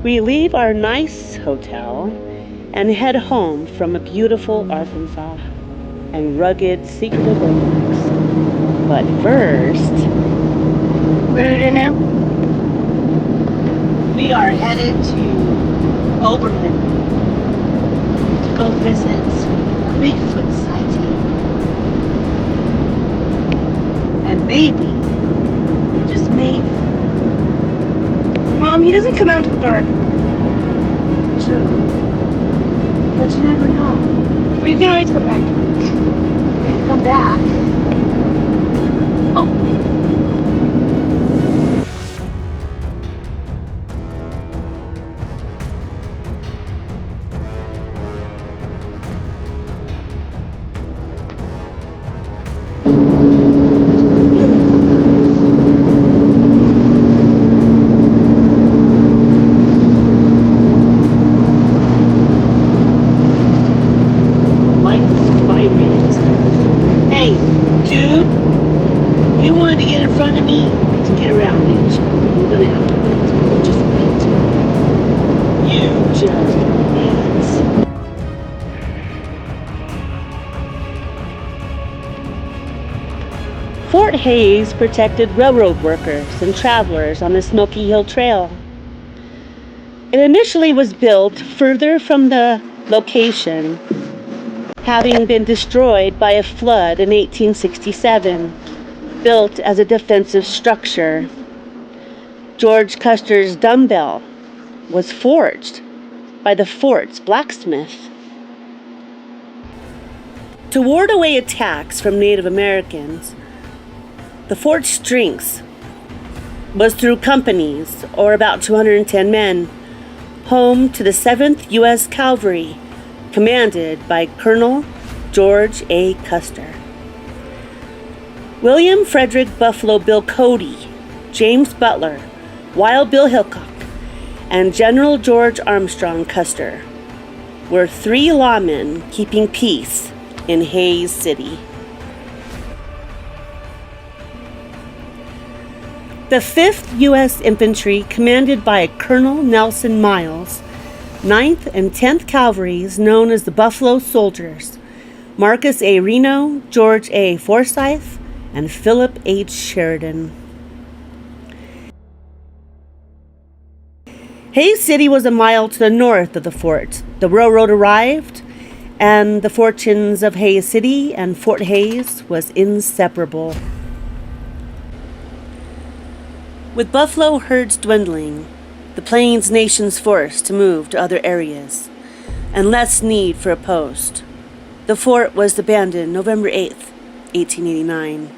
We leave our nice hotel and head home from a beautiful Arkansas and rugged secret lakes. But first, we are headed to Oberlin to go visit a Bigfoot sighting. And maybe, just maybe, Mom, he doesn't come out till dark. true. But you never know. We can always come back. Come back. Oh. Like 5 minutes. Hey, dude, you wanted to get in front of me to get around it. You're gonna have to wait. Just wait. You just wait. Fort Hays protected railroad workers and travelers on the Smoky Hill Trail. It initially was built further from the location, having been destroyed by a flood in 1867, built as a defensive structure. George Custer's dumbbell was forged by the fort's blacksmith. To ward away attacks from Native Americans, the fort's strength was through companies, or about 210 men, home to the 7th U.S. Cavalry, commanded by Colonel George A. Custer. William Frederick Buffalo Bill Cody, James Butler, Wild Bill Hickok, and General George Armstrong Custer were 3 lawmen keeping peace in Hays City. The 5th U.S. Infantry, commanded by Colonel Nelson Miles, 9th and 10th Cavalries, known as the Buffalo Soldiers, Marcus A. Reno, George A. Forsyth, and Philip H. Sheridan. Hays City was a mile to the north of the fort. The railroad arrived, and the fortunes of Hays City and Fort Hays was inseparable. With buffalo herds dwindling, the Plains nations forced to move to other areas, and less need for a post, the fort was abandoned November 8th, 1889.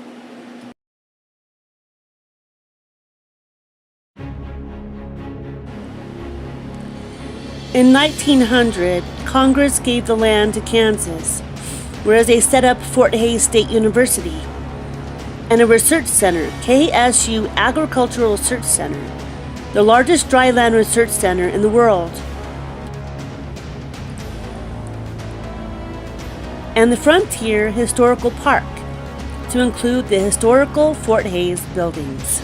In 1900, Congress gave the land to Kansas, whereas they set up Fort Hays State University and a research center, KSU Agricultural Research Center, the largest dryland research center in the world. And the Frontier Historical Park, to include the historical Fort Hays buildings.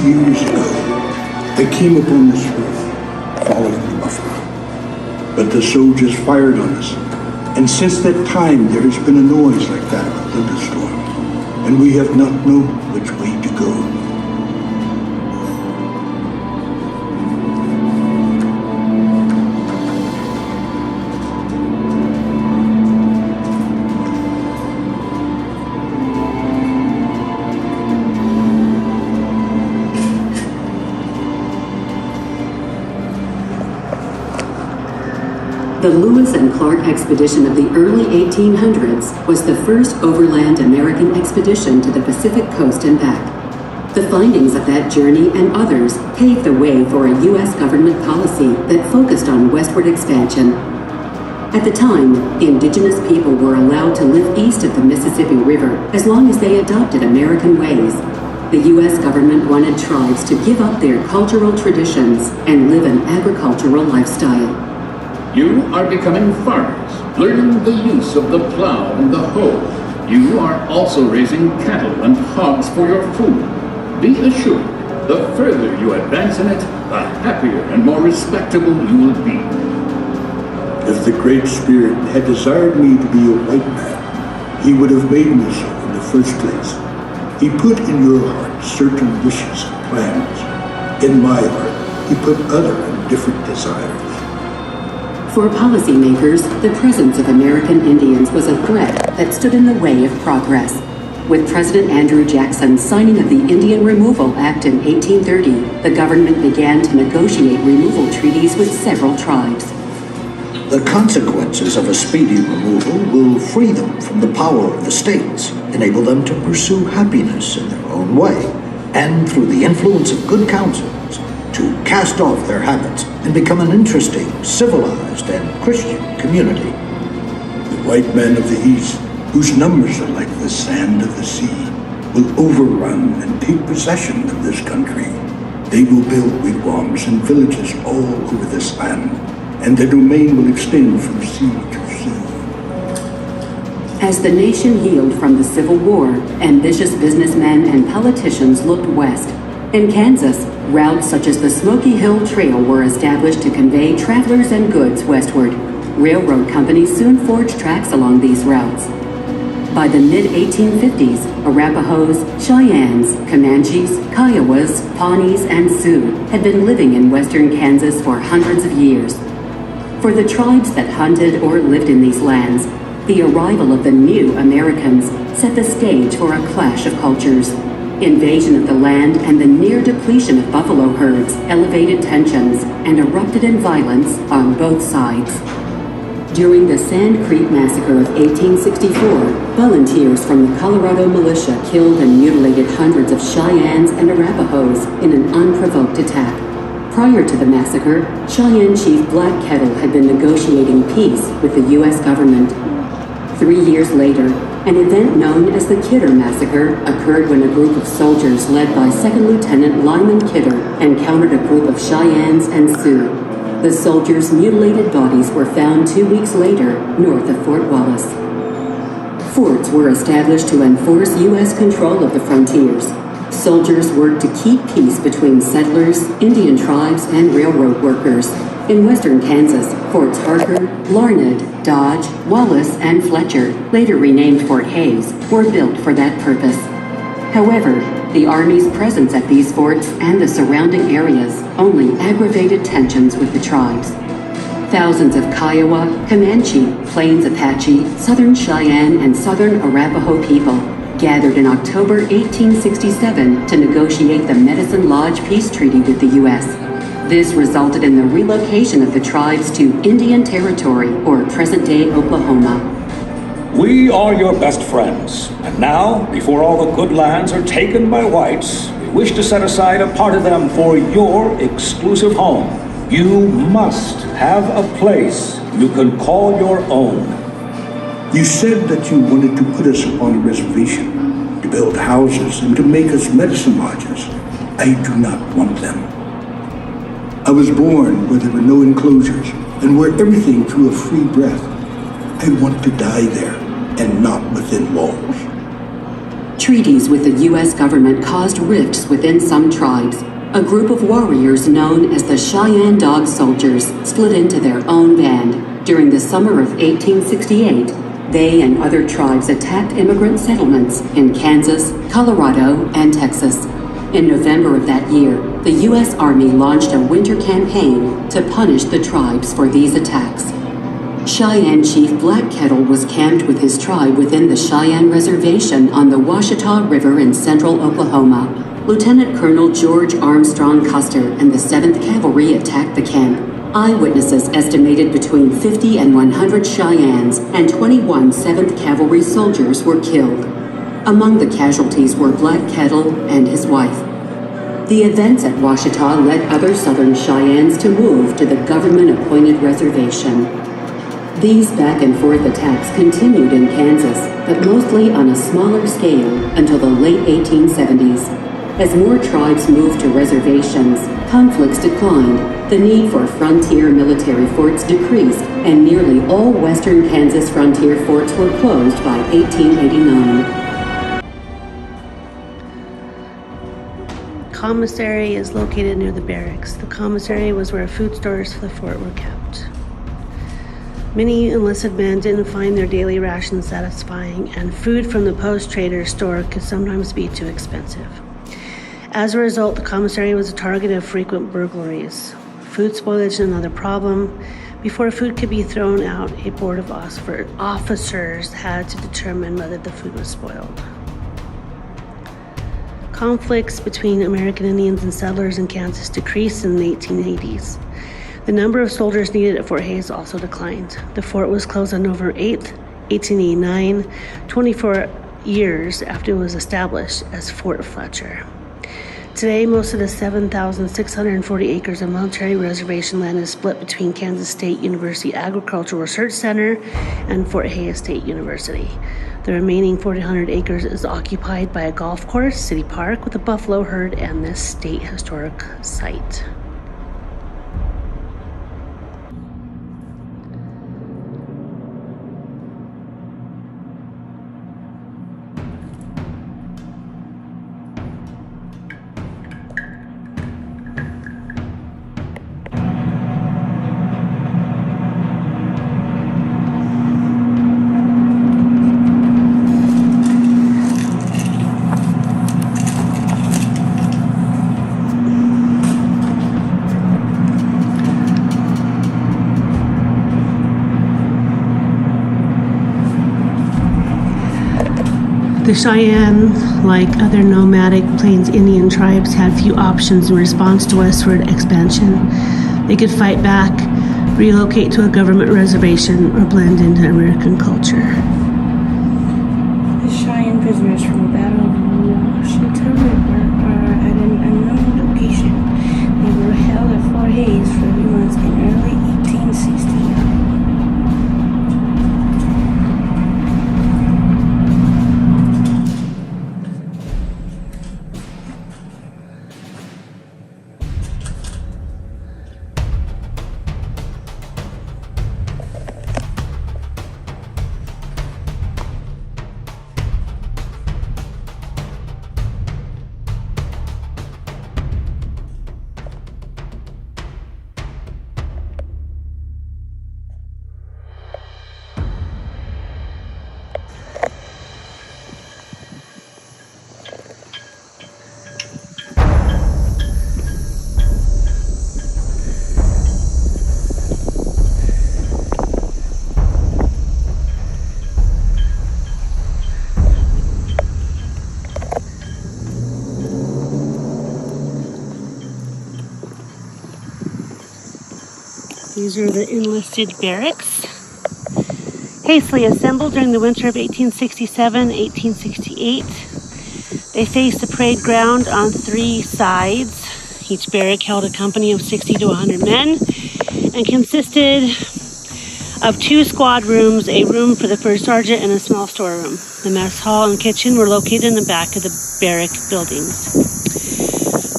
Years ago, I came upon this road, following the buffalo. But the soldiers fired on us, and since that time there has been a noise like that of a thunderstorm, and we have not known which way to go. The Lewis and Clark expedition of the early 1800s was the first overland American expedition to the Pacific coast and back. The findings of that journey and others paved the way for a U.S. government policy that focused on westward expansion. At the time, indigenous people were allowed to live east of the Mississippi River as long as they adopted American ways. The U.S. government wanted tribes to give up their cultural traditions and live an agricultural lifestyle. You are becoming farmers, learning the use of the plow and the hoe. You are also raising cattle and hogs for your food. Be assured, the further you advance in it, the happier and more respectable you will be. If the Great Spirit had desired me to be a white man, he would have made me so in the first place. He put in your heart certain wishes and plans. In my heart, he put other and different desires. For policymakers, the presence of American Indians was a threat that stood in the way of progress. With President Andrew Jackson's signing of the Indian Removal Act in 1830, the government began to negotiate removal treaties with several tribes. The consequences of a speedy removal will free them from the power of the states, enable them to pursue happiness in their own way, and through the influence of good counsels, to cast off their habits and become an interesting, civilized, and Christian community. The white men of the East, whose numbers are like the sand of the sea, will overrun and take possession of this country. They will build wigwams and villages all over this land, and their domain will extend from sea to sea. As the nation healed from the Civil War, ambitious businessmen and politicians looked west. In Kansas, routes such as the Smoky Hill Trail were established to convey travelers and goods westward. Railroad companies soon forged tracks along these routes. By the mid-1850s, Arapahoes, Cheyennes, Comanches, Kiowas, Pawnees, and Sioux had been living in western Kansas for hundreds of years. For the tribes that hunted or lived in these lands, the arrival of the new Americans set the stage for a clash of cultures. Invasion of the land and the near depletion of buffalo herds elevated tensions and erupted in violence on both sides. During the Sand Creek Massacre of 1864, volunteers from the Colorado militia killed and mutilated hundreds of Cheyennes and Arapahoes in an unprovoked attack. Prior to the massacre, Cheyenne Chief Black Kettle had been negotiating peace with the U.S. government. 3 years later, an event known as the Kidder Massacre occurred when a group of soldiers led by Second Lieutenant Lyman Kidder encountered a group of Cheyennes and Sioux. The soldiers' mutilated bodies were found 2 weeks later north of Fort Wallace. Forts were established to enforce U.S. control of the frontiers. Soldiers worked to keep peace between settlers, Indian tribes, and railroad workers. In western Kansas, Forts Harker, Larned, Dodge, Wallace, and Fletcher, later renamed Fort Hays, were built for that purpose. However, the Army's presence at these forts and the surrounding areas only aggravated tensions with the tribes. Thousands of Kiowa, Comanche, Plains Apache, Southern Cheyenne, and Southern Arapaho people gathered in October 1867 to negotiate the Medicine Lodge Peace Treaty with the U.S. This resulted in the relocation of the tribes to Indian Territory, or present-day Oklahoma. We are your best friends, and now, before all the good lands are taken by whites, we wish to set aside a part of them for your exclusive home. You must have a place you can call your own. You said that you wanted to put us upon a reservation, to build houses and to make us medicine lodges. I do not want them. I was born where there were no enclosures and where everything drew a free breath. I want to die there and not within walls. Treaties with the U.S. government caused rifts within some tribes. A group of warriors known as the Cheyenne Dog Soldiers split into their own band. During the summer of 1868, they and other tribes attacked immigrant settlements in Kansas, Colorado, and Texas. In November of that year, the U.S. Army launched a winter campaign to punish the tribes for these attacks. Cheyenne Chief Black Kettle was camped with his tribe within the Cheyenne Reservation on the Washita River in central Oklahoma. Lieutenant Colonel George Armstrong Custer and the 7th Cavalry attacked the camp. Eyewitnesses estimated between 50 and 100 Cheyennes and 21 7th Cavalry soldiers were killed. Among the casualties were Black Kettle and his wife. The events at Washita led other Southern Cheyennes to move to the government-appointed reservation. These back-and-forth attacks continued in Kansas, but mostly on a smaller scale until the late 1870s. As more tribes moved to reservations, conflicts declined, the need for frontier military forts decreased, and nearly all western Kansas frontier forts were closed by 1889. Commissary is located near the barracks. The commissary was where food stores for the fort were kept. Many enlisted men didn't find their daily rations satisfying, and food from the post trader's store could sometimes be too expensive. As a result, the commissary was a target of frequent burglaries. Food spoilage is another problem. Before food could be thrown out, a board of officers had to determine whether the food was spoiled. Conflicts between American Indians and settlers in Kansas decreased in the 1880s. The number of soldiers needed at Fort Hays also declined. The fort was closed on November 8, 1889, 24 years after it was established as Fort Fletcher. Today, most of the 7,640 acres of military reservation land is split between Kansas State University Agricultural Research Center and Fort Hays State University. The remaining 1,400 acres is occupied by a golf course, city park with a buffalo herd, and this state historic site. The Cheyenne, like other nomadic Plains Indian tribes, had few options in response to westward expansion. They could fight back, relocate to a government reservation, or blend into American culture. The Cheyenne prisoners from the Battle of Washita River are at an unknown location. They were held at Fort Hays for 3 months in early 1860. These are the enlisted barracks, hastily assembled during the winter of 1867-1868. They faced the parade ground on 3 sides. Each barrack held a company of 60 to 100 men and consisted of 2 squad rooms, a room for the first sergeant, and a small storeroom. The mess hall and kitchen were located in the back of the barrack buildings.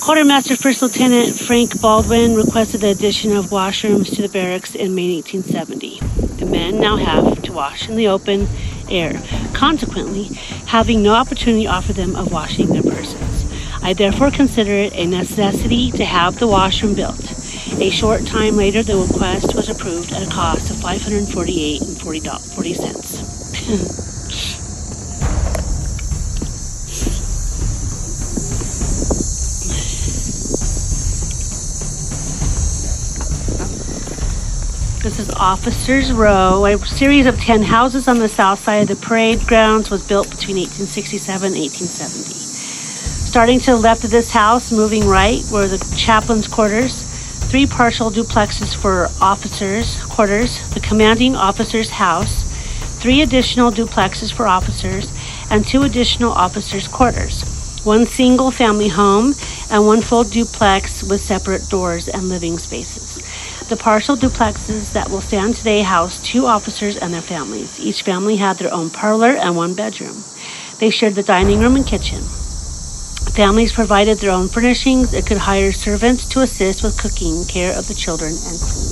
Quartermaster First Lieutenant Frank Baldwin requested the addition of washrooms to the barracks in May 1870. The men now have to wash in the open air, consequently having no opportunity offered them of washing their persons. I therefore consider it a necessity to have the washroom built. A short time later, the request was approved at a cost of $548.40. This is Officers Row. A series of 10 houses on the south side of the parade grounds was built between 1867 and 1870. Starting to the left of this house, moving right, were the chaplain's quarters, 3 partial duplexes for officers' quarters, the commanding officer's house, 3 additional duplexes for officers, and 2 additional officers' quarters, 1 single family home, and 1 full duplex with separate doors and living spaces. The partial duplexes that will stand today house 2 officers and their families. Each family had their own parlor and 1 bedroom. They shared the dining room and kitchen. Families provided their own furnishings and could hire servants to assist with cooking, care of the children, and cleaning.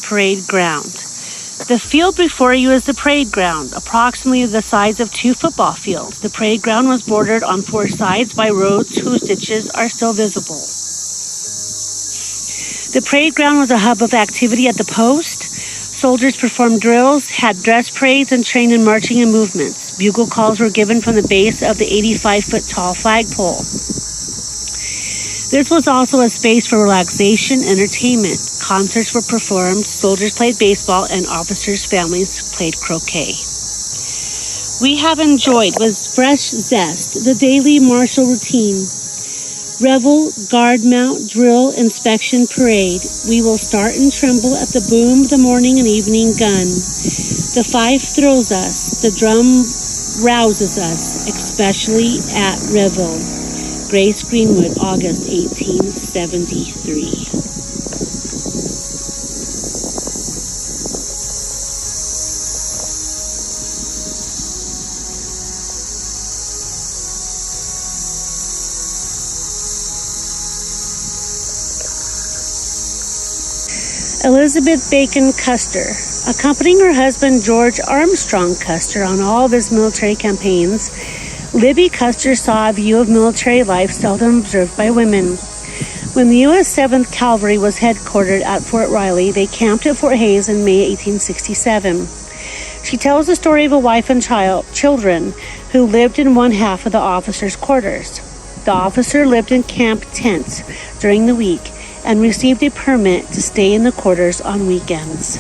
Parade ground. The field before you is the parade ground, approximately the size of 2 football fields. The parade ground was bordered on 4 sides by roads whose ditches are still visible. The parade ground was a hub of activity at the post. Soldiers performed drills, had dress parades, and trained in marching and movements. Bugle calls were given from the base of the 85-foot-tall flagpole. This was also a space for relaxation and entertainment. Concerts were performed, soldiers played baseball, and officers' families played croquet. We have enjoyed with fresh zest the daily martial routine. Revel, guard mount, drill, inspection, parade. We will start and tremble at the boom of the morning and evening gun. The fife thrills us, the drum rouses us, especially at revel. Grace Greenwood, August 1873. Elizabeth Bacon Custer. Accompanying her husband George Armstrong Custer on all of his military campaigns, Libby Custer saw a view of military life seldom observed by women. When the U.S. 7th Cavalry was headquartered at Fort Riley, they camped at Fort Hays in May 1867. She tells the story of a wife and children who lived in one half of the officers' quarters. The officer lived in camp tents during the week and received a permit to stay in the quarters on weekends.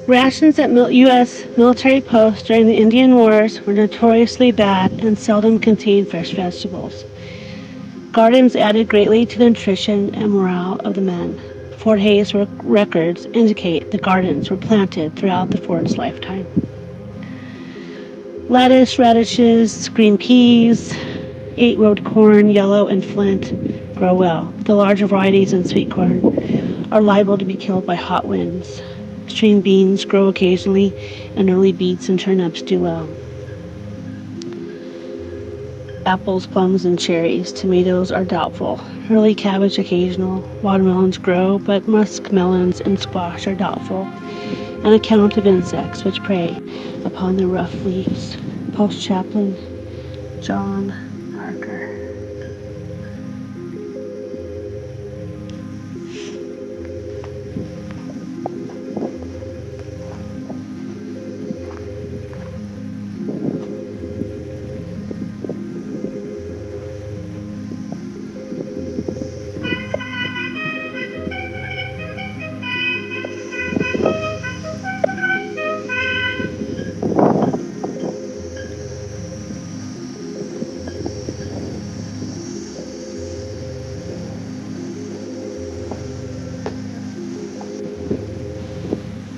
Rations at U.S. military posts during the Indian Wars were notoriously bad and seldom contained fresh vegetables. Gardens added greatly to the nutrition and morale of the men. Fort Hays records indicate the gardens were planted throughout the fort's lifetime. Lettuce, radishes, green peas, 8-road corn, yellow, and flint grow well. The larger varieties and sweet corn are liable to be killed by hot winds. String beans grow occasionally, and early beets and turnips do well. Apples, plums, and cherries. Tomatoes are doubtful. Early cabbage occasional. Watermelons grow, but muskmelons and squash are doubtful. An account of insects which prey upon the rough leaves. Post Chaplain John Parker.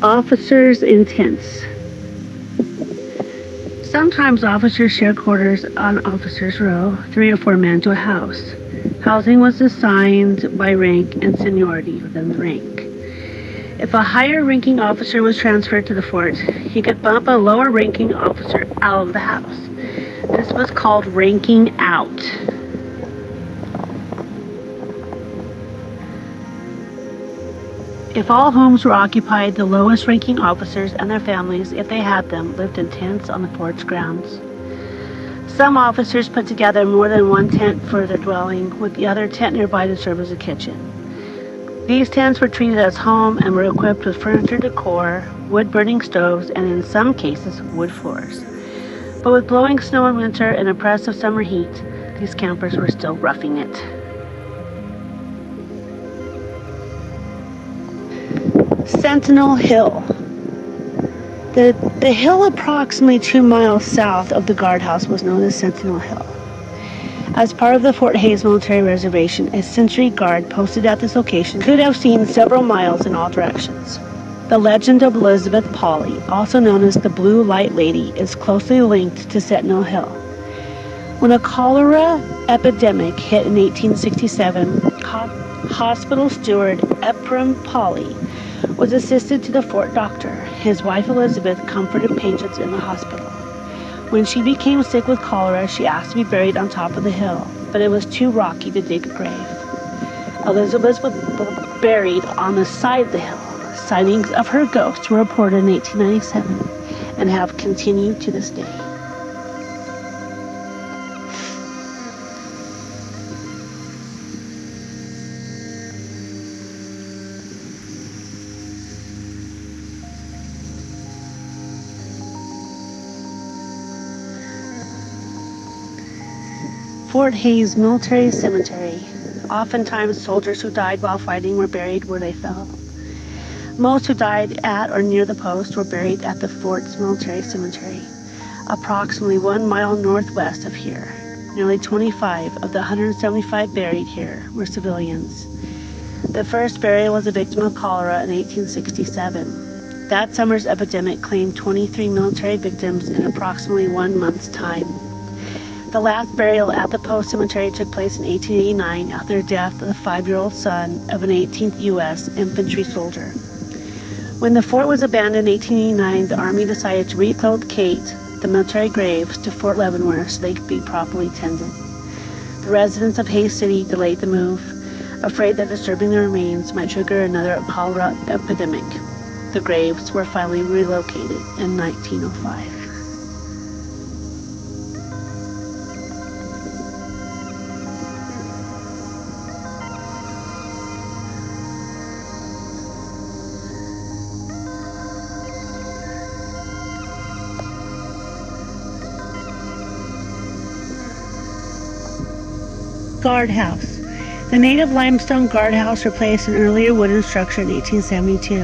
Officers in tents. Sometimes officers shared quarters on officers' row, 3 or 4 men to a house. Housing was assigned by rank and seniority within the rank. If a higher-ranking officer was transferred to the fort, he could bump a lower-ranking officer out of the house. This was called ranking out. If all homes were occupied, the lowest-ranking officers and their families, if they had them, lived in tents on the fort's grounds. Some officers put together more than one tent for their dwelling, with the other tent nearby to serve as a kitchen. These tents were treated as home and were equipped with furniture decor, wood-burning stoves, and in some cases, wood floors. But with blowing snow in winter and oppressive summer heat, these campers were still roughing it. Sentinel Hill. The hill approximately 2 miles south of the guardhouse was known as Sentinel Hill. As part of the Fort Hays military reservation, a sentry guard posted at this location could have seen several miles in all directions. The legend of Elizabeth Polly, also known as the Blue Light Lady, is closely linked to Sentinel Hill. When a cholera epidemic hit in 1867, hospital steward Ephraim Polly was assisted to the fort doctor. His wife Elizabeth comforted patients in the hospital. When she became sick with cholera, she asked to be buried on top of the hill, but it was too rocky to dig a grave. Elizabeth was buried on the side of the hill. Sightings of her ghost were reported in 1897 and have continued to this day. Fort Hays Military Cemetery. Oftentimes, soldiers who died while fighting were buried where they fell. Most who died at or near the post were buried at the fort's military cemetery, approximately 1 mile northwest of here. Nearly 25 of the 175 buried here were civilians. The first burial was a victim of cholera in 1867. That summer's epidemic claimed 23 military victims in approximately 1 month's time. The last burial at the post cemetery took place in 1889 after the death of the 5-year-old son of an 18th U.S. infantry soldier. When the fort was abandoned in 1889, the Army decided to relocate the military graves to Fort Leavenworth so they could be properly tended. The residents of Hays City delayed the move, afraid that disturbing the remains might trigger another cholera epidemic. The graves were finally relocated in 1905. Guardhouse. The native limestone guardhouse replaced an earlier wooden structure in 1872.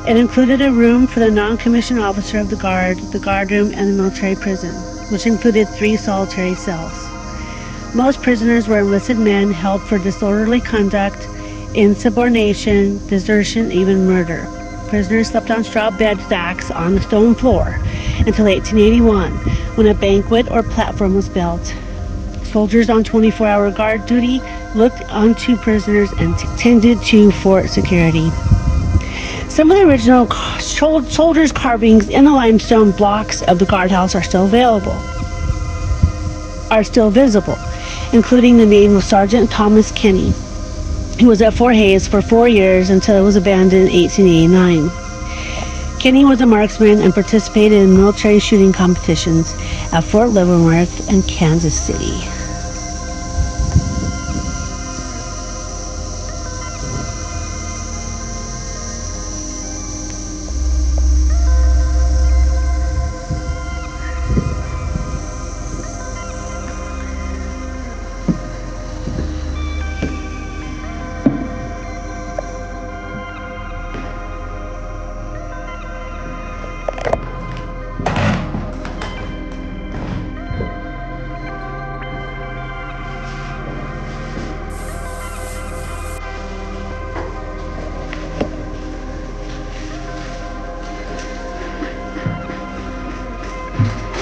It included a room for the non-commissioned officer of the guard room, and the military prison, which included 3 solitary cells. Most prisoners were enlisted men held for disorderly conduct, insubordination, desertion, even murder. Prisoners slept on straw bed stacks on the stone floor until 1881, when a banquet or platform was built. Soldiers on 24-hour guard duty looked onto prisoners and tended to fort security. Some of the original soldiers' carvings in the limestone blocks of the guardhouse are still visible, including the name of Sergeant Thomas Kenny, who was at Fort Hays for 4 years until it was abandoned in 1889. Kenny was a marksman and participated in military shooting competitions at Fort Leavenworth and Kansas City.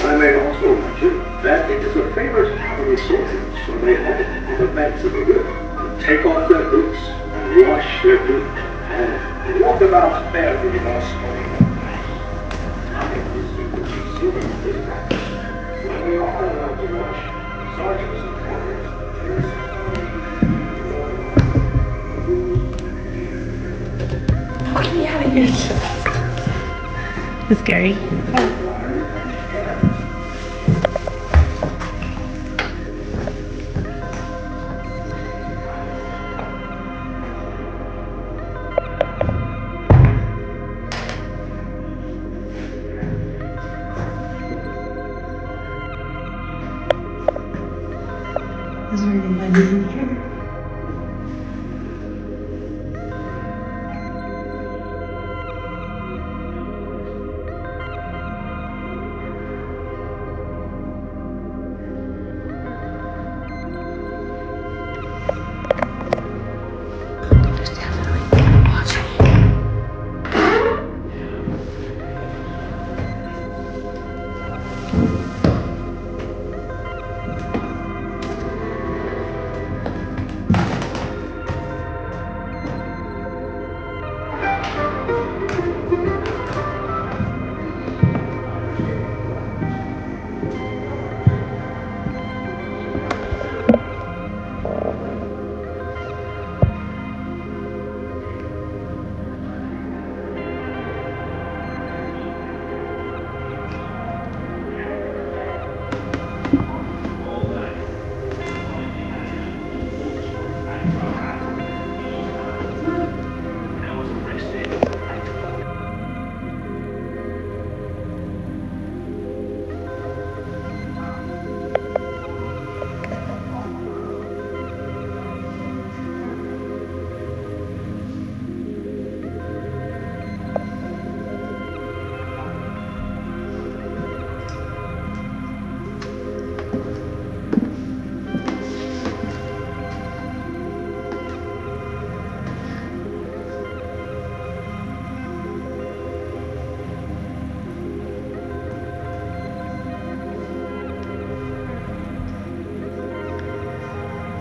I may also mention that it is a favorite habit of soldiers when they halt on the banks of a river to take off their boots and wash their feet and walk about barefoot in our snowy mountains. I think these people be super this practice. When we are allowed to watch sergeants and corporals, Get me out of here. It's scary. Is there anybody in here? There's definitely people watching.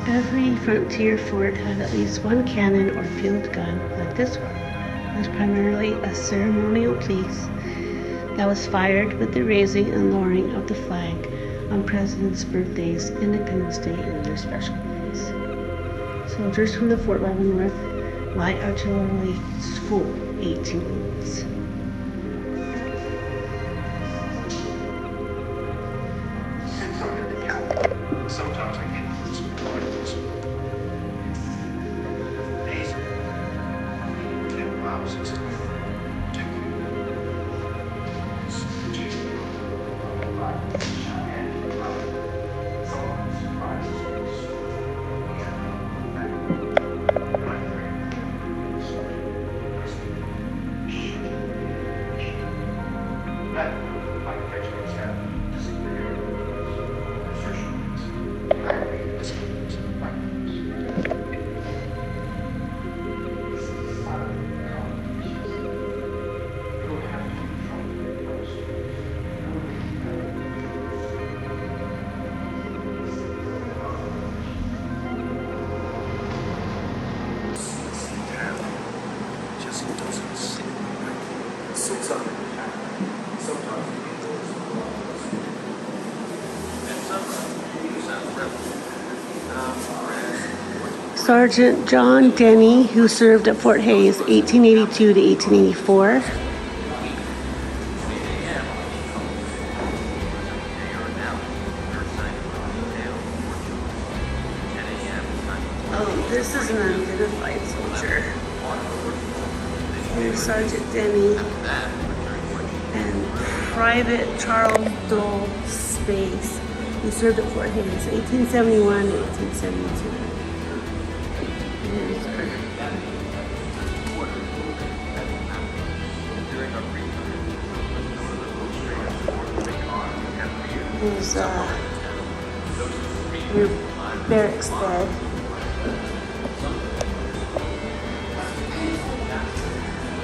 Every frontier fort had at least one cannon or field gun like this one. It was primarily a ceremonial piece that was fired with the raising and lowering of the flag on presidents' birthdays, Independence Day, and other special days. Soldiers from the Fort Leavenworth Light Artillery School, 18 months. Sometimes I get some points. Amazing. And wow, since Sergeant John Denny, who served at Fort Hays 1882 to 1884. Oh, this is an unidentified soldier. Here's Sergeant Denny and Private Charles Dole Space, who served at Fort Hays 1871 to 1872. Here's your barracks bed.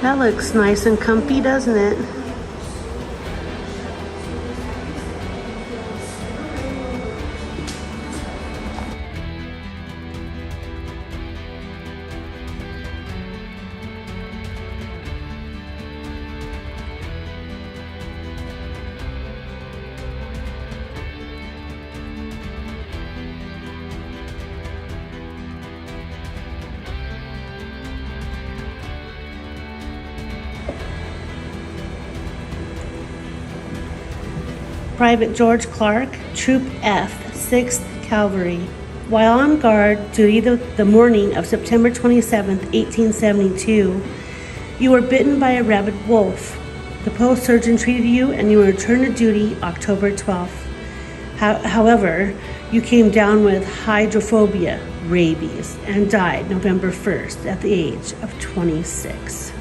That looks nice and comfy, doesn't it? Private George Clark, Troop F, 6th Cavalry. While on guard duty the morning of September 27, 1872, you were bitten by a rabid wolf. The post surgeon treated you and you were returned to duty October 12th. However, you came down with hydrophobia, rabies, and died November 1st at the age of 26.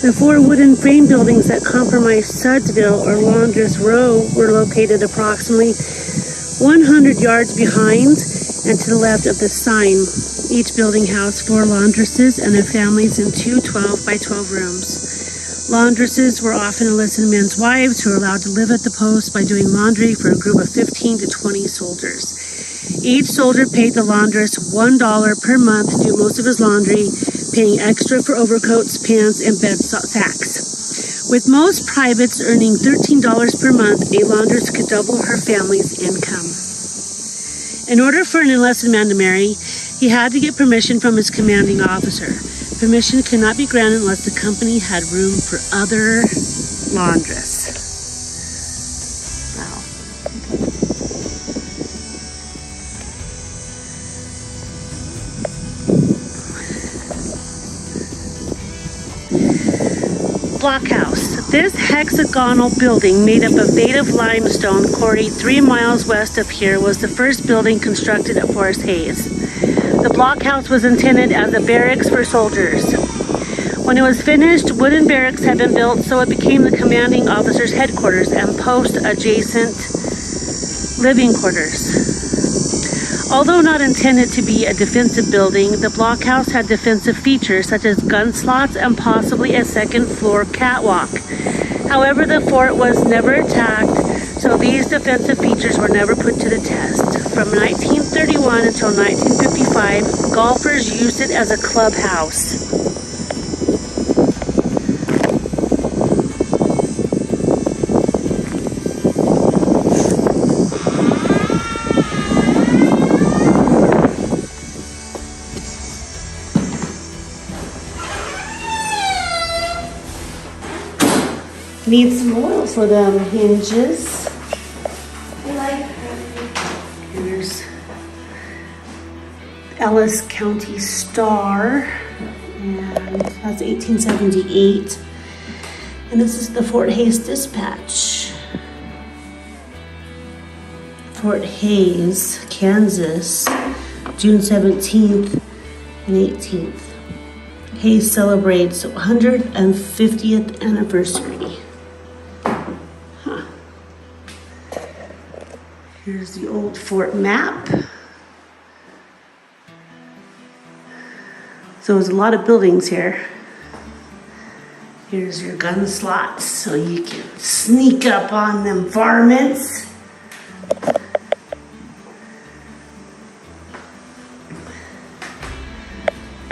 The four wooden frame buildings that comprise Sudsville or Laundress Row were located approximately 100 yards behind and to the left of the sign. Each building housed 4 laundresses and their families in 2 12 by 12 rooms. Laundresses were often enlisted men's wives who were allowed to live at the post by doing laundry for a group of 15 to 20 soldiers. Each soldier paid the laundress $1 per month to do most of his laundry. paying extra for overcoats, pants, and bed sacks. With most privates earning $13 per month, a laundress could double her family's income. In order for an enlisted man to marry, he had to get permission from his commanding officer. Permission could not be granted unless the company had room for other laundress. Wow. Blockhouse. This hexagonal building made up of native limestone quarried 3 miles west of here was the first building constructed at Forest Hayes. The blockhouse was intended as a barracks for soldiers. When it was finished, wooden barracks had been built, so it became the commanding officer's headquarters and post-adjacent living quarters. Although not intended to be a defensive building, the blockhouse had defensive features such as gun slots and possibly a second-floor catwalk. However, the fort was never attacked, so these defensive features were never put to the test. From 1931 until 1955, golfers used it as a clubhouse. Need some oil for them hinges. Here's Ellis County Star, and that's 1878. And this is the Fort Hayes Dispatch. Fort Hayes, Kansas, June 17th and 18th. Hayes celebrates 150th anniversary. Here's the old fort map. So there's a lot of buildings here. Here's your gun slots, so you can sneak up on them varmints.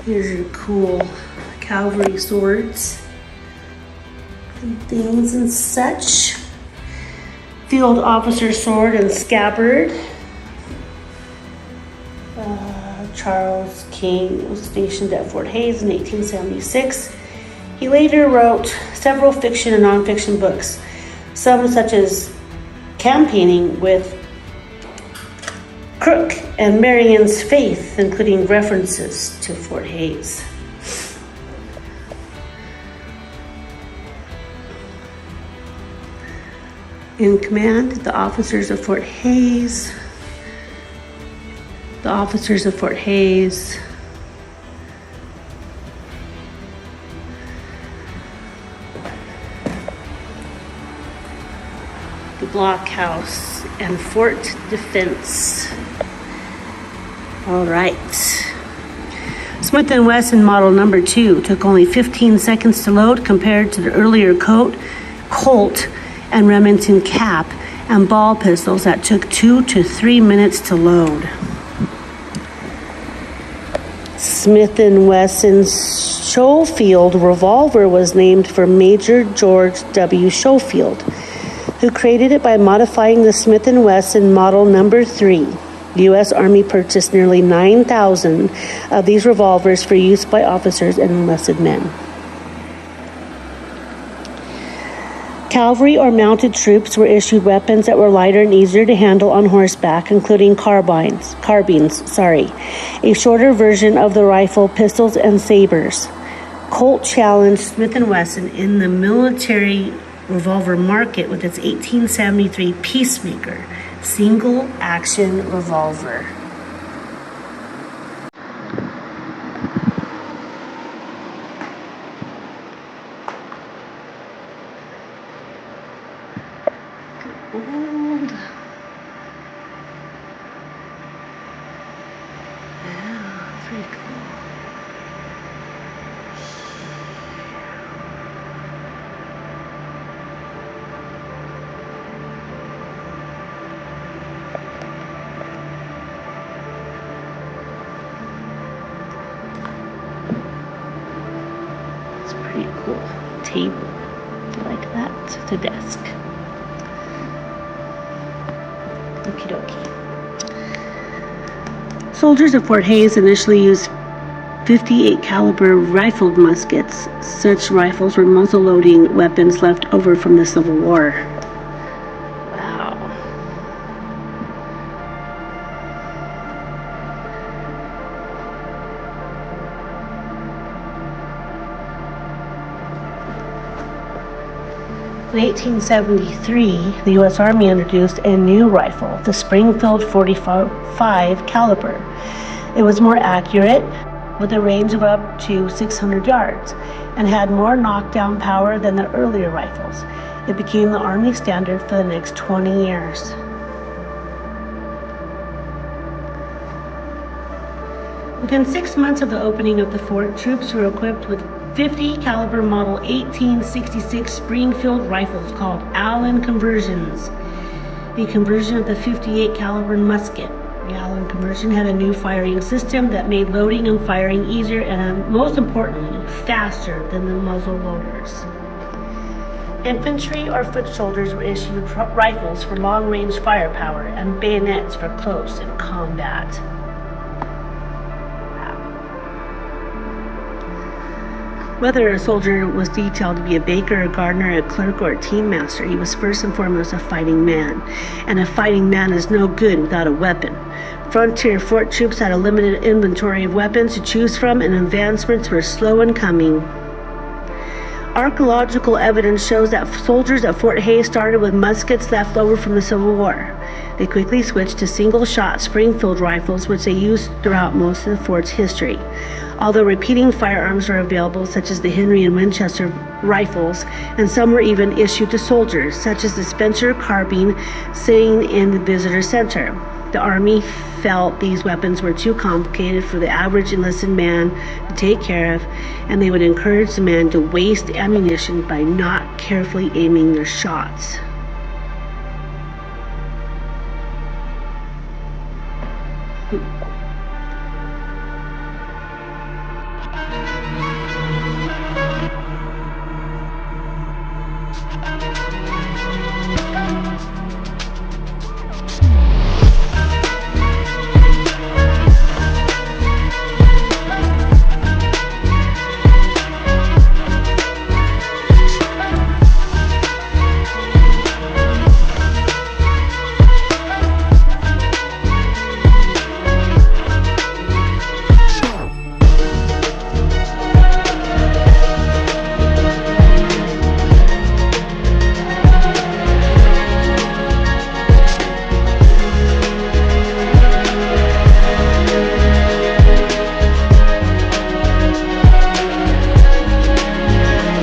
Here's your cool cavalry swords and things and such. Field officer sword and scabbard. Charles King was stationed at Fort Hayes in 1876. He later wrote several fiction and nonfiction books, some such as Campaigning with Crook and Marion's Faith, including references to Fort Hayes. In command, the officers of Fort Hayes. The officers of Fort Hayes. The blockhouse and fort defense. All right. Smith & Wesson model number 2 took only 15 seconds to load compared to the earlier Colt and Remington cap and ball pistols that took 2 to 3 minutes to load. Smith & Wesson's Schofield revolver was named for Major George W. Schofield, who created it by modifying the Smith & Wesson model number 3. The U.S. Army purchased nearly 9,000 of these revolvers for use by officers and enlisted men. Cavalry or mounted troops were issued weapons that were lighter and easier to handle on horseback, including carbines, a shorter version of the rifle, pistols, and sabers. Colt challenged Smith & Wesson in the military revolver market with its 1873 Peacemaker single-action revolver. Old. Yeah, pretty cool. It's pretty cool. Table. I like that. It's a desk. Okie dokie. Soldiers at Fort Hays initially used 58 caliber rifled muskets. Such rifles were muzzle-loading weapons left over from the Civil War. Wow. In 1873, the U.S. Army introduced a new rifle, the Springfield .45 caliber. It was more accurate, with a range of up to 600 yards, and had more knockdown power than the earlier rifles. It became the Army standard for the next 20 years. Within 6 months of the opening of the fort, troops were equipped with 50 caliber model 1866 Springfield rifles called Allen conversions. The conversion of the 58 caliber musket. The Allen conversion had a new firing system that made loading and firing easier and, most importantly, faster than the muzzle loaders. Infantry or foot soldiers were issued rifles for long-range firepower and bayonets for close-in combat. Whether a soldier was detailed to be a baker, a gardener, a clerk, or a team master, he was first and foremost a fighting man. And a fighting man is no good without a weapon. Frontier fort troops had a limited inventory of weapons to choose from, and advancements were slow in coming. Archaeological evidence shows that soldiers at Fort Hays started with muskets left over from the Civil War. They quickly switched to single-shot Springfield rifles, which they used throughout most of the fort's history. Although repeating firearms were available, such as the Henry and Winchester rifles, and some were even issued to soldiers, such as the Spencer carbine sitting in the visitor center. The Army felt these weapons were too complicated for the average enlisted man to take care of, and they would encourage the men to waste ammunition by not carefully aiming their shots.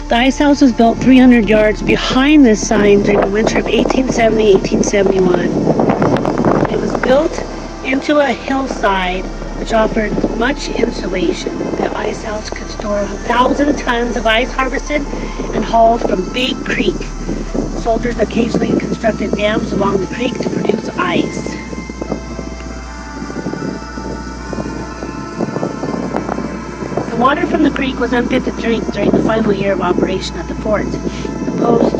The ice house was built 300 yards behind this sign during the winter of 1870-1871. It was built into a hillside which offered much insulation. The ice house could store 1,000 tons of ice harvested and hauled from Big Creek. Soldiers occasionally constructed dams along the creek to produce ice. The water from the creek was unfit to drink during the final year of operation at the fort. The post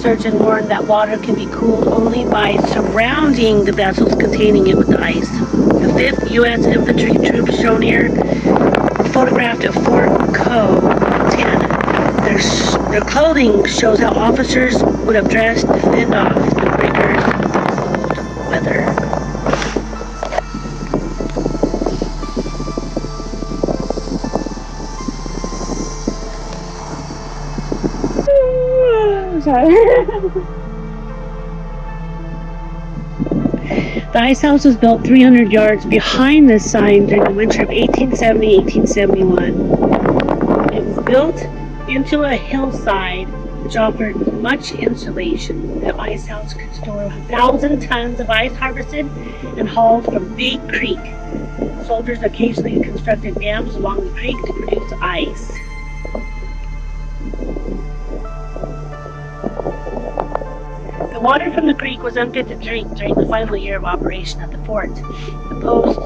surgeon warned that water can be cooled only by surrounding the vessels containing it with the ice. The 5th U.S. Infantry troops shown here photographed at Fort Co. Montana. Their clothing shows how officers would have dressed to fend off the rigors of cold weather. The ice house was built 300 yards behind this sign during the winter of 1870-1871. It was built into a hillside which offered much insulation. The ice house could store 1,000 tons of ice harvested and hauled from Big Creek. Soldiers occasionally constructed dams along the creek to produce ice. The water from the creek was unfit to drink during the final year of operation at the fort. The post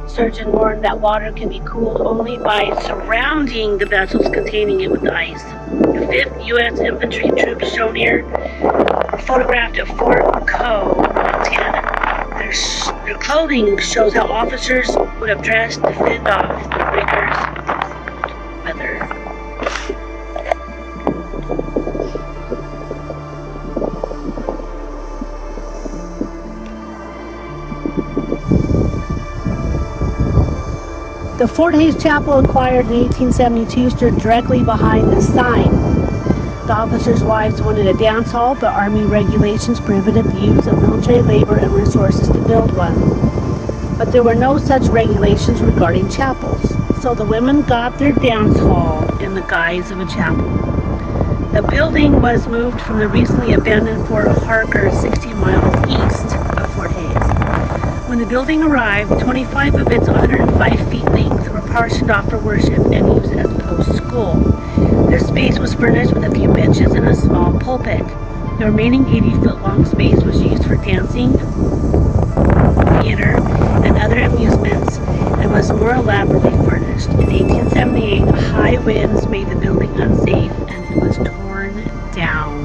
Surgeon warned that water can be cooled only by surrounding the vessels containing it with ice. The 5th U.S. Infantry troops shown here were photographed at Fort Coe, Montana. Their clothing shows how officers would have dressed to fend off the rigors of the cold weather. The Fort Hays Chapel, acquired in 1872, stood directly behind the sign. The officers' wives wanted a dance hall, but Army regulations prohibited the use of military labor and resources to build one. But there were no such regulations regarding chapels, so the women got their dance hall in the guise of a chapel. The building was moved from the recently abandoned Fort Harker, 60 miles east of Fort Hays. When the building arrived, 25 of its 105 feet length were partitioned off for worship and used as a post school. Their space was furnished with a few benches and a small pulpit. The remaining 80-foot-long space was used for dancing, theater, and other amusements, and was more elaborately furnished. In 1878, high winds made the building unsafe, and it was torn down.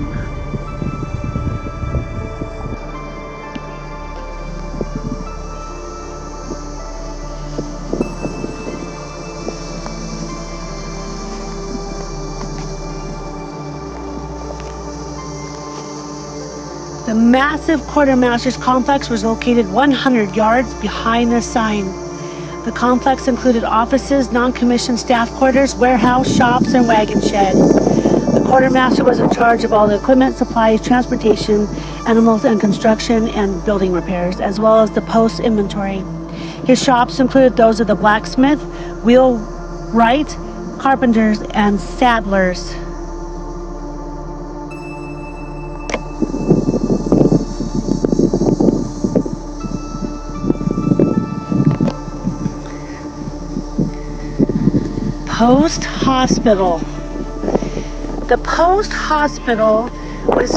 The massive quartermaster's complex was located 100 yards behind the sign. The complex included offices, non-commissioned staff quarters, warehouse, shops, and wagon shed. The quartermaster was in charge of all the equipment, supplies, transportation, animals, and construction and building repairs, as well as the post inventory. His shops included those of the blacksmith, wheelwright, carpenters, and saddlers. Post Hospital. The Post Hospital was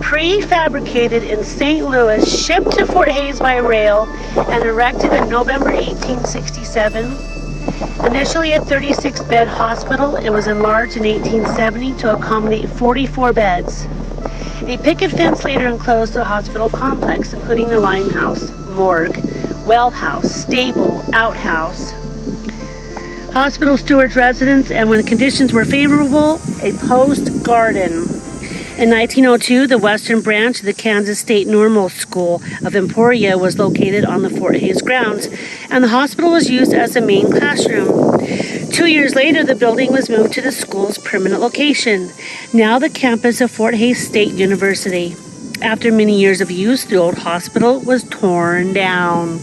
prefabricated in St. Louis, shipped to Fort Hays by rail, and erected in November 1867. Initially a 36-bed hospital, it was enlarged in 1870 to accommodate 44 beds. A picket fence later enclosed the hospital complex, including the limehouse, morgue, well house, stable, outhouse, hospital steward's residence, and when the conditions were favorable, a post garden. In 1902, the western branch of the Kansas State Normal School of Emporia was located on the Fort Hays grounds, and the hospital was used as the main classroom. 2 years later, the building was moved to the school's permanent location, now the campus of Fort Hays State University. After many years of use, the old hospital was torn down.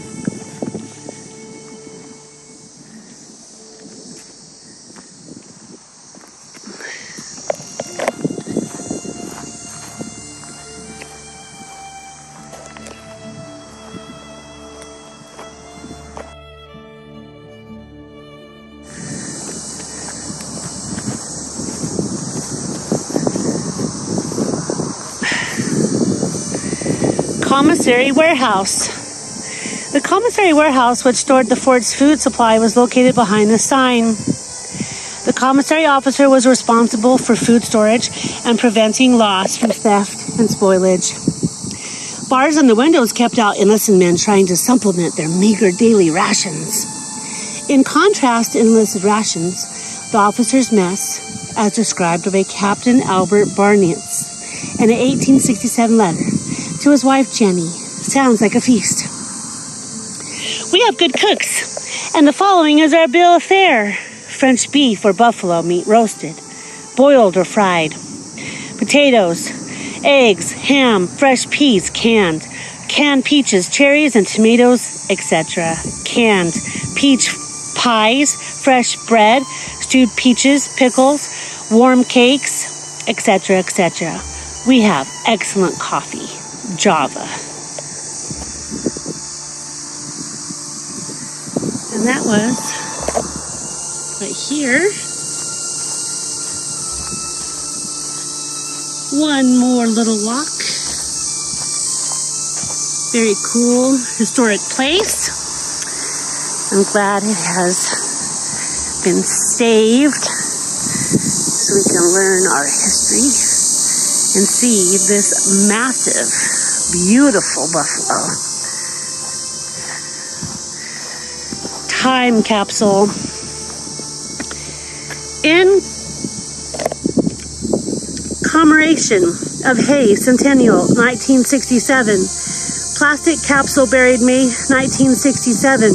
Commissary Warehouse. The commissary warehouse, which stored the fort's food supply, was located behind the sign. The commissary officer was responsible for food storage and preventing loss from theft and spoilage. Bars on the windows kept out enlisted men trying to supplement their meager daily rations. In contrast to enlisted rations, the officer's mess, as described by Captain Albert Barnitz in an 1867 letter to his wife Jenny, sounds like a feast. We have good cooks, and the following is our bill of fare: French beef or buffalo meat roasted, boiled or fried, potatoes, eggs, ham, fresh peas canned, canned peaches, cherries, and tomatoes, etc. Canned peach pies, fresh bread, stewed peaches, pickles, warm cakes, etc., etc. We have excellent coffee. Java. And that was right here. One more little walk. Very cool historic place. I'm glad it has been saved so we can learn our history and see this massive, beautiful buffalo. Time capsule. In commemoration of Hay Centennial 1967, plastic capsule buried May 1967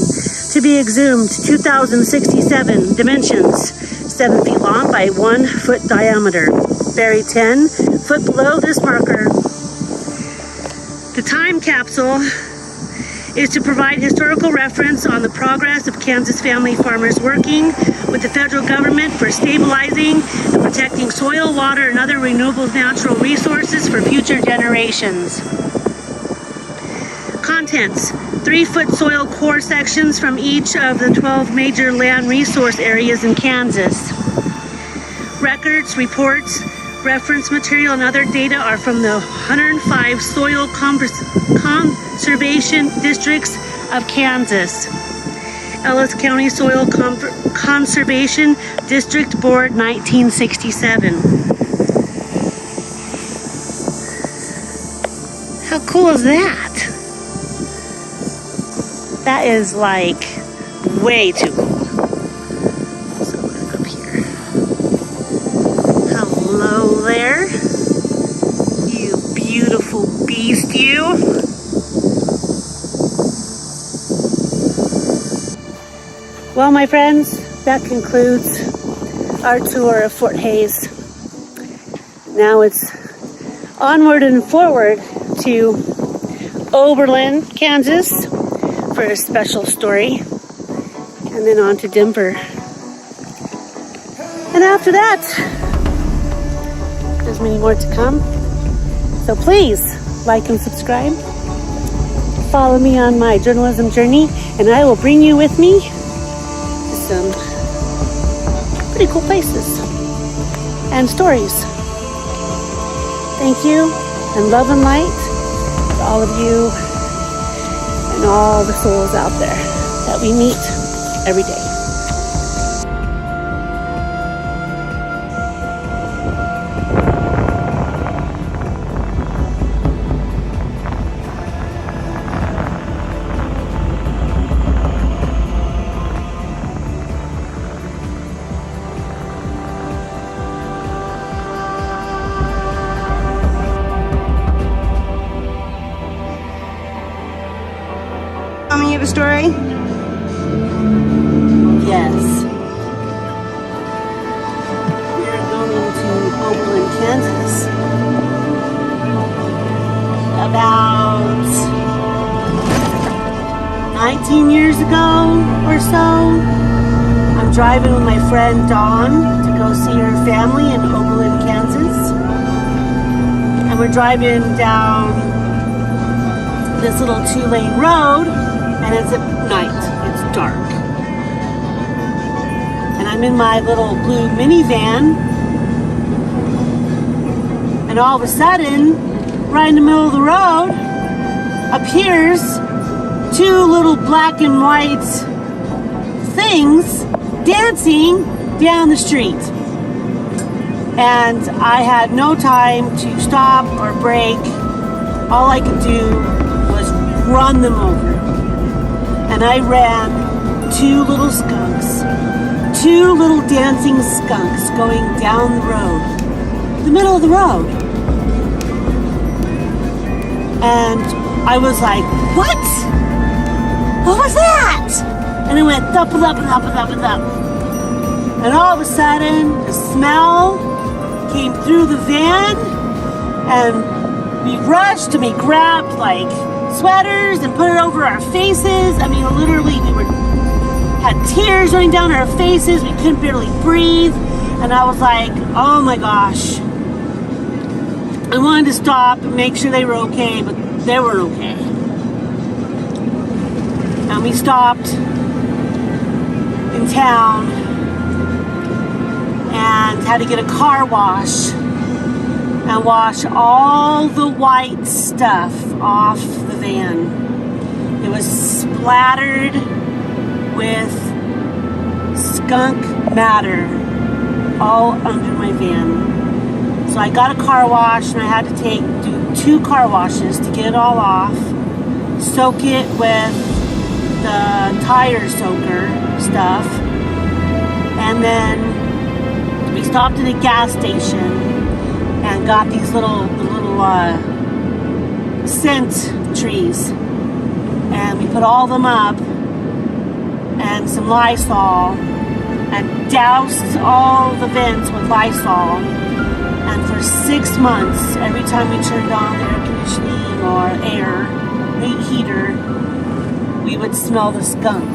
to be exhumed 2067, dimensions 7 feet long by 1 foot diameter, buried 10 foot below this marker. The time capsule is to provide historical reference on the progress of Kansas family farmers working with the federal government for stabilizing and protecting soil, water, and other renewable natural resources for future generations. Contents: 3-foot soil core sections from each of the 12 major land resource areas in Kansas. Records, reports, reference material, and other data are from the 105 soil conservation districts of Kansas. Ellis County Soil Conservation District Board, 1967. How cool is that? That is like way too cool. So I'm gonna go up here. Hello there, you beautiful beast, you. Well, my friends, that concludes our tour of Fort Hays. Now it's onward and forward to Oberlin, Kansas for a special story, and then on to Denver. And after that, there's many more to come. So please like and subscribe. Follow me on my journalism journey, and I will bring you with me to some pretty cool places and stories. Thank you, and love and light to all of you and all the souls out there that we meet every day. Tell me the story. Yes. We're going to Oberlin, Kansas. About 19 years ago or so. I'm driving with my friend Dawn to go see her family in Oberlin, Kansas. And we're driving down this little 2-lane road, and it's at night. It's dark. And I'm in my little blue minivan, and all of a sudden, right in the middle of the road, appears 2 little black and white things dancing down the street. And I had no time to stop or brake. All I could do was run them over. And I ran 2 little skunks, 2 little dancing skunks going down the road, the middle of the road. And I was like, what? What was that? And it went up and up and up and up and up. And all of a sudden, the smell came through the van, and we rushed and we grabbed like sweaters and put it over our faces. I mean, literally, had tears running down our faces. We couldn't barely breathe. And I was like, oh my gosh. I wanted to stop and make sure they were okay, but they were okay. And we stopped in town and had to get a car wash and wash all the white stuff off the van. It was splattered with skunk matter all under my van. So I got a car wash and I had to do 2 car washes to get it all off, soak it with the tire soaker stuff, and then we stopped at a gas station and got these little scent trees, and we put all them up and some Lysol and doused all the vents with Lysol. And for 6 months, every time we turned on the air conditioning or heater, we would smell the skunk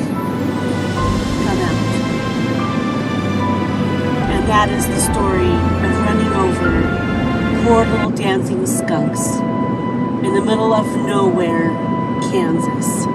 come out. And that is the story of running over poor little dancing skunks in the middle of nowhere, Kansas.